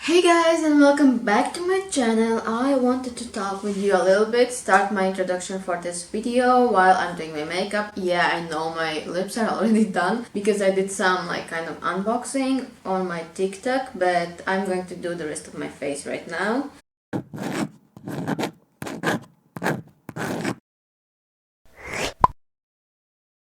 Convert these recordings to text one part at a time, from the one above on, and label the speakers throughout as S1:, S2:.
S1: Hey guys, and welcome back to my channel. I wanted to talk with you a little bit, start my introduction for this video while I'm doing my makeup. Yeah, I know my lips are already done because I did some kind of unboxing on my TikTok, but I'm going to do the rest of my face right now.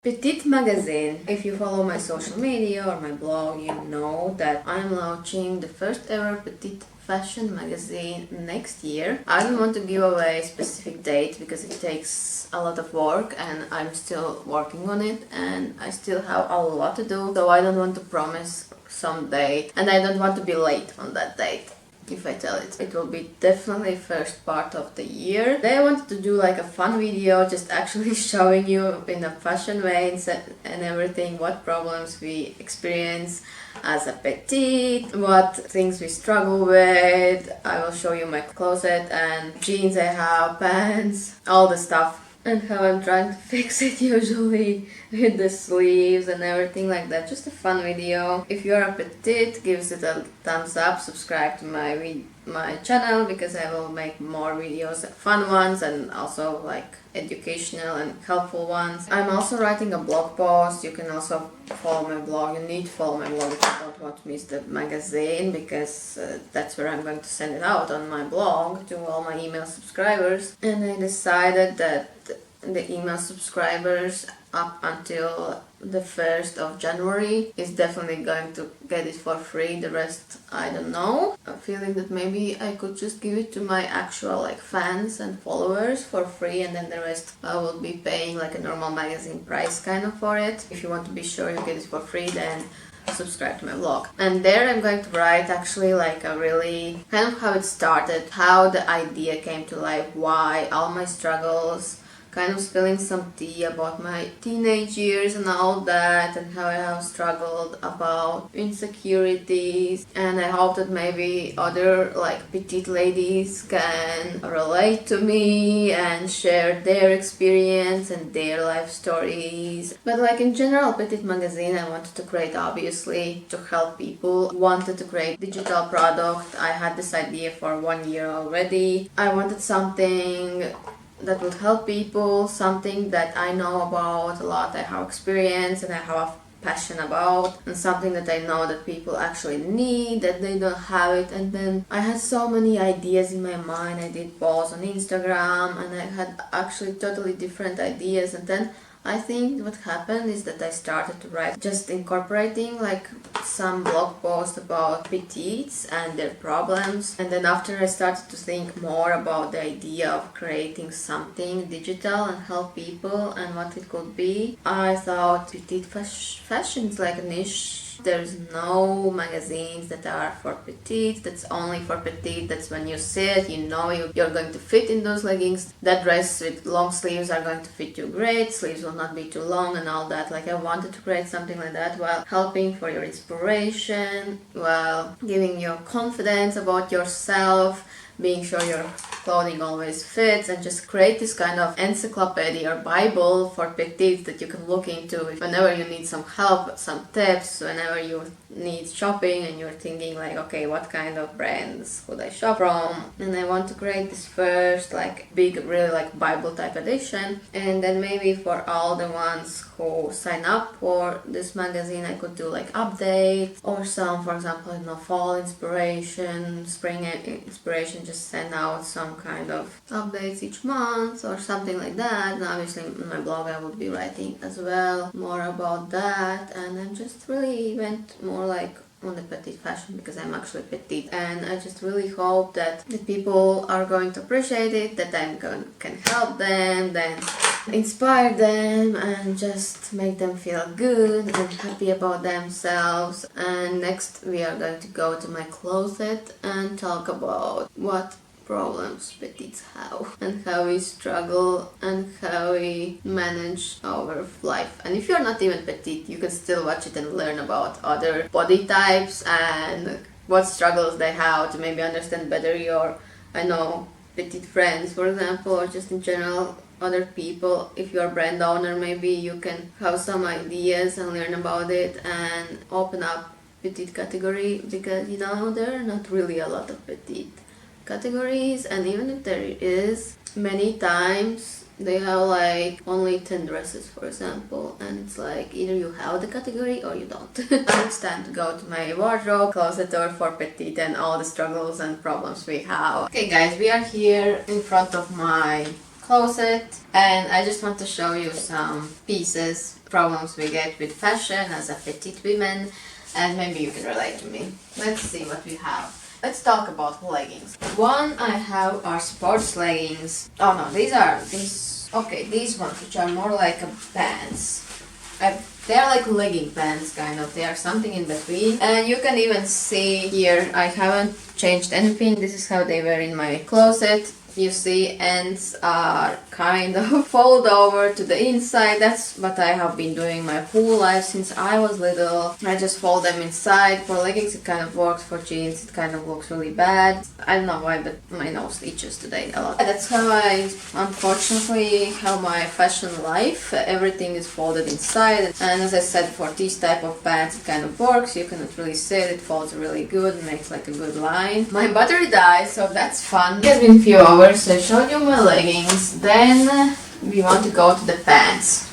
S1: Petite Magazine. If you follow my social media or my blog, you know that I'm launching the first ever Petite fashion magazine next year. I don't want to give away a specific date because it takes a lot of work and I'm still working on it and I still have a lot to do, so I don't want to promise some date and I don't want to be late on that date. If I tell it, it will be definitely first part of the year. Today I wanted to do like a fun video, just actually showing you in a fashion way and everything what problems we experience as a petite, what things we struggle with. I will show you my closet and jeans I have, pants, all the stuff, and how I'm trying to fix it usually with the sleeves and everything like that. Just a fun video. If you're a petite, give it a thumbs up, subscribe to my channel because I will make more videos, fun ones and also like educational and helpful ones. I'm also writing a blog post. You can also follow my blog. You need to follow my blog if you don't want to miss the magazine because that's where I'm going to send it out on my blog to all my email subscribers. And I decided that the email subscribers up until the 1st of January is definitely going to get it for free. The rest I don't know. I'm feeling that maybe I could just give it to my actual fans and followers for free, and then the rest I will be paying like a normal magazine price kind of for it. If you want to be sure you get it for free, then subscribe to my blog. And there I'm going to write actually like a really kind of how it started, how the idea came to life, why, all my struggles, kind of spilling some tea about my teenage years and all that, and how I have struggled about insecurities. And I hope that maybe other petite ladies can relate to me and share their experience and their life stories. But in general, Petite Magazine I wanted to create obviously to help people. Wanted to create digital product. I had this idea for 1 year already. I wanted something that would help people, something that I know about a lot, I have experience and I have passion about, and something that I know that people actually need, that they don't have it. And then I had so many ideas in my mind. I did posts on Instagram and I had actually totally different ideas, and then I think what happened is that I started to write, just incorporating some blog posts about petites and their problems. And then after I started to think more about the idea of creating something digital and help people and what it could be, I thought petite fashion is like a niche. There's no magazines that are for petites, that's only for petite. That's when you sit, you know you're going to fit in those leggings. That dress with long sleeves are going to fit you great, sleeves will not be too long and all that. I wanted to create something like that while helping for your inspiration, while giving you confidence about yourself, being sure your clothing always fits, and just create this kind of encyclopedia or Bible for petites that you can look into whenever you need some help, some tips, whenever you need shopping and you're thinking okay, what kind of brands would I shop from? And I want to create this first big, really Bible type edition, and then maybe for all the ones who sign up for this magazine I could do updates or some, for example, fall inspiration, spring inspiration, just send out some kind of updates each month or something like that. And obviously in my blog I will be writing as well more about that, and I just really went more on the petite fashion because I'm actually petite, and I just really hope that the people are going to appreciate it, that can help them, then inspire them and just make them feel good and happy about themselves. And next we are going to go to my closet and talk about what problems petites have and how we struggle and how we manage our life. And if you're not even petite, you can still watch it and learn about other body types and what struggles they have to maybe understand better your petite friends, for example, or just in general other people. If you're a brand owner, maybe you can have some ideas and learn about it and open up petite category because, you know, there are not really a lot of petite categories, and even if there is, many times they have like only 10 dresses, for example, and it's like either you have the category or you don't. Now it's time to go to my wardrobe, closet door for petite, and all the struggles and problems we have. Okay guys, we are here in front of my closet, and I just want to show you some pieces, problems we get with fashion as a petite woman, and maybe you can relate to me. Let's see what we have. Let's talk about leggings. One I have are sports leggings. Oh no, these ones, which are more like a pants. They're like legging pants, kind of. They are something in between. And you can even see here, I haven't changed anything. This is how they were in my closet. You see, ends are kind of fold over to the inside. That's what I have been doing my whole life since I was little. I just fold them inside. For leggings it kind of works, for jeans it kind of looks really bad. I don't know why, but my nose itches today a lot. That's how I, unfortunately, have my fashion life. Everything is folded inside. And as I said, for these type of pants it kind of works. You cannot really see it. It folds really good. It makes like a good line. My battery died, so that's fun. It has been a few hours. So I showed you my leggings, then we want to go to the pants.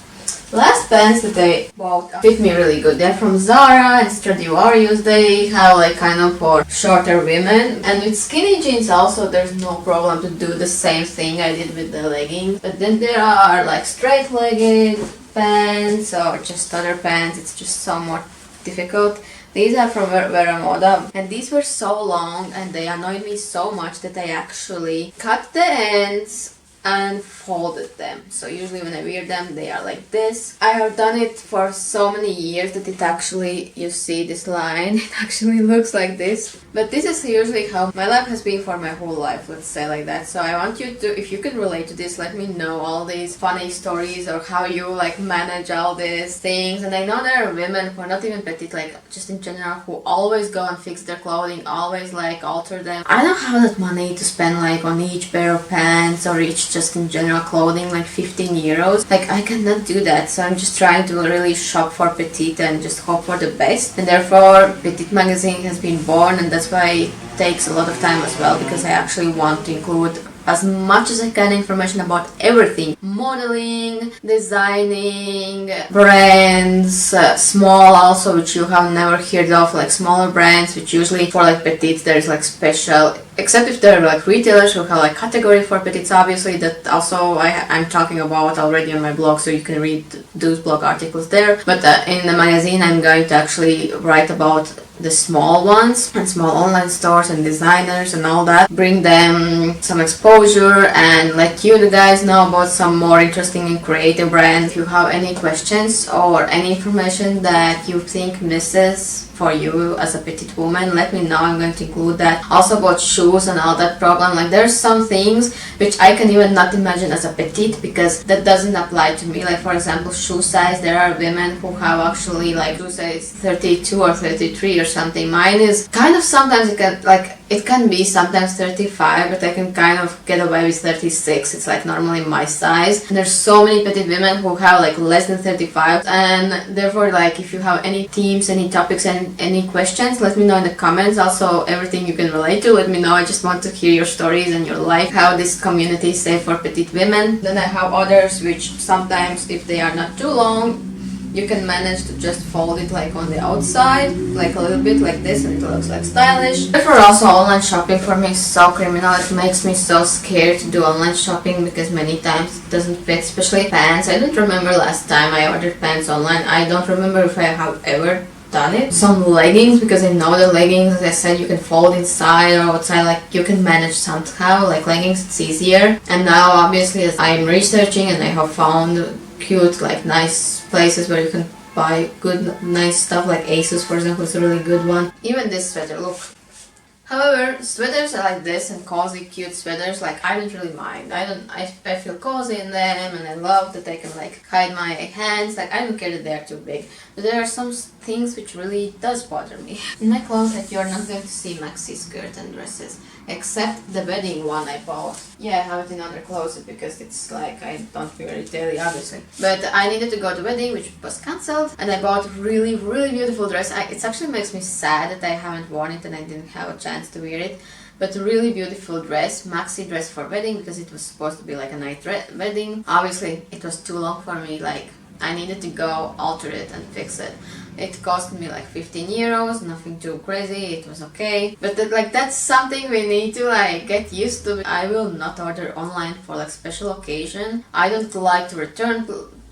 S1: Last pants that I bought fit me really good. They're from Zara and Stradivarius. They have like kind of for shorter women. And with skinny jeans also there's no problem to do the same thing I did with the leggings. But then there are like straight legged pants or just other pants. It's just somewhat difficult. These are from Vera Moda, and these were so long and they annoyed me so much that I actually cut the ends and folded them. So usually when I wear them they are like this. I have done it for so many years that it actually, you see this line, it actually looks like this. But this is usually how my life has been for my whole life, let's say like that. So I want you to, if you can relate to this, let me know all these funny stories or how you like manage all these things. And I know there are women who are not even petite, like just in general, who always go and fix their clothing, always like alter them. I don't have that money to spend like on each pair of pants or each just in general clothing, like 15 euros. Like I cannot do that, so I'm just trying to really shop for petite and just hope for the best. And therefore Petite Magazine has been born, and that's why it takes a lot of time as well, because I actually want to include as much as I can information about everything. Modeling, designing, brands, small also, which you have never heard of, like smaller brands, which usually for like petites there's like special, except if they're like retailers who have like category for petites, obviously, that also I'm talking about already on my blog, so you can read those blog articles there. But in the magazine I'm going to actually write about the small ones and small online stores and designers and all that, bring them some exposure and let you guys know about some more interesting and creative brands. If you have any questions or any information that you think misses for you as a petite woman, let me know. I'm going to include that. Also about shoes and all that problem. Like there's some things which I can even not imagine as a petite, because that doesn't apply to me. Like for example, shoe size. There are women who have actually like shoe size 32 or 33 or something. Mine is kind of, sometimes it can be sometimes 35, but I can kind of get away with 36. It's like normally my size. And there's so many petite women who have like less than 35, and therefore like if you have any themes, any topics, and any questions, let me know in the comments. Also everything you can relate to, let me know. I just want to hear your stories and your life, how this community is safe for petite women. Then I have others which sometimes, if they are not too long, you can manage to just fold it like on the outside, like a little bit like this, and it looks like stylish. Therefore also online shopping for me is so criminal. It makes me so scared to do online shopping because many times it doesn't fit, especially pants. I don't remember last time I ordered pants online. I don't remember if I have ever done it. Some leggings, because I know the leggings, as I said, you can fold inside or outside, like you can manage somehow. Like leggings, it's easier. And now obviously as I'm researching and I have found cute, like nice places where you can buy good, nice stuff, like ASOS for example is a really good one. Even this sweater, look. However, sweaters are like this and cozy, cute sweaters, like I don't really mind. I feel cozy in them and I love that I can like hide my hands. Like I don't care that they are too big. But there are some things which really does bother me. In my closet, you're not going to see maxi skirt and dresses. Except the wedding one I bought. Yeah, I have it in other closet because it's like I don't wear it daily, obviously. But I needed to go to wedding, which was cancelled, and I bought a really, really beautiful dress. It actually makes me sad that I haven't worn it and I didn't have a chance to wear it. But a really beautiful dress, maxi dress for wedding, because it was supposed to be like a night wedding. Obviously, it was too long for me, like I needed to go alter it and fix it. It cost me like 15 euros, nothing too crazy, it was okay. But that's something we need to like get used to. I will not order online for like special occasion. I don't like to return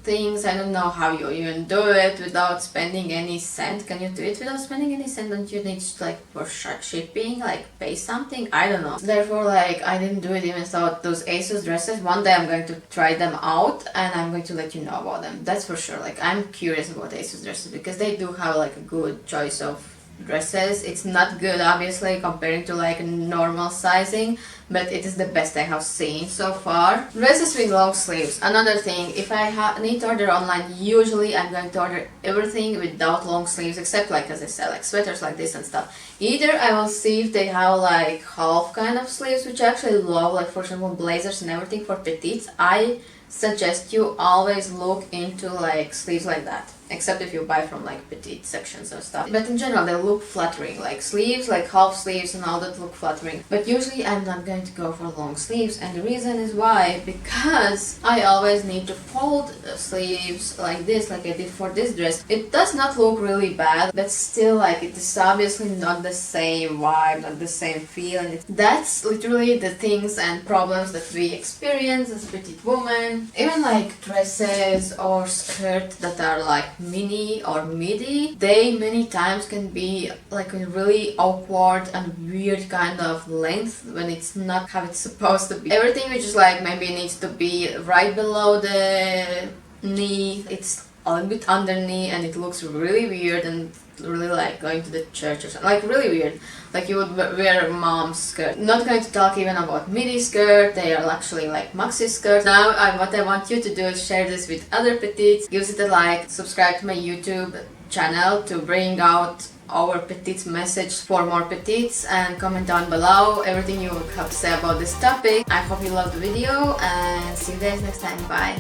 S1: things. I don't know how you even do it without spending any cent. Can you do it without spending any cent? Don't you need to like for shipping, like pay something? I don't know. Therefore, like I didn't do it even without those ASOS dresses. One day I'm going to try them out and I'm going to let you know about them. That's for sure. Like I'm curious about ASOS dresses because they do have like a good choice of dresses. It's not good obviously comparing to like normal sizing, but it is the best I have seen so far. Dresses with long sleeves. Another thing, if I need to order online, usually I'm going to order everything without long sleeves, except like as I said, like sweaters like this and stuff. Either I will see if they have like half kind of sleeves, which I actually love, like for example blazers and everything for petites. I suggest you always look into like sleeves like that, except if you buy from like petite sections and stuff. But in general they look flattering, like sleeves, like half sleeves and all that look flattering. But usually I'm not going to go for long sleeves, and the reason is why, because I always need to fold sleeves like this, like I did for this dress. It does not look really bad, but still like it is obviously not the same vibe, not the same feel, and that's literally the things and problems that we experience as a petite woman. Even like dresses or skirts that are like mini or midi, they many times can be like a really awkward and weird kind of length when it's not how it's supposed to be. Everything which is like maybe needs to be right below the knee, it's a little bit under knee and it looks really weird and really like going to the church or something, like really weird, like you would wear a mom's skirt. Not going to talk even about midi skirt, they are actually like maxi skirts. Now what I want you to do is share this with other petites, give it a like, subscribe to my YouTube channel to bring out our petites message for more petites, and comment down below everything you have to say about this topic. I hope you loved the video and see you guys next time. Bye!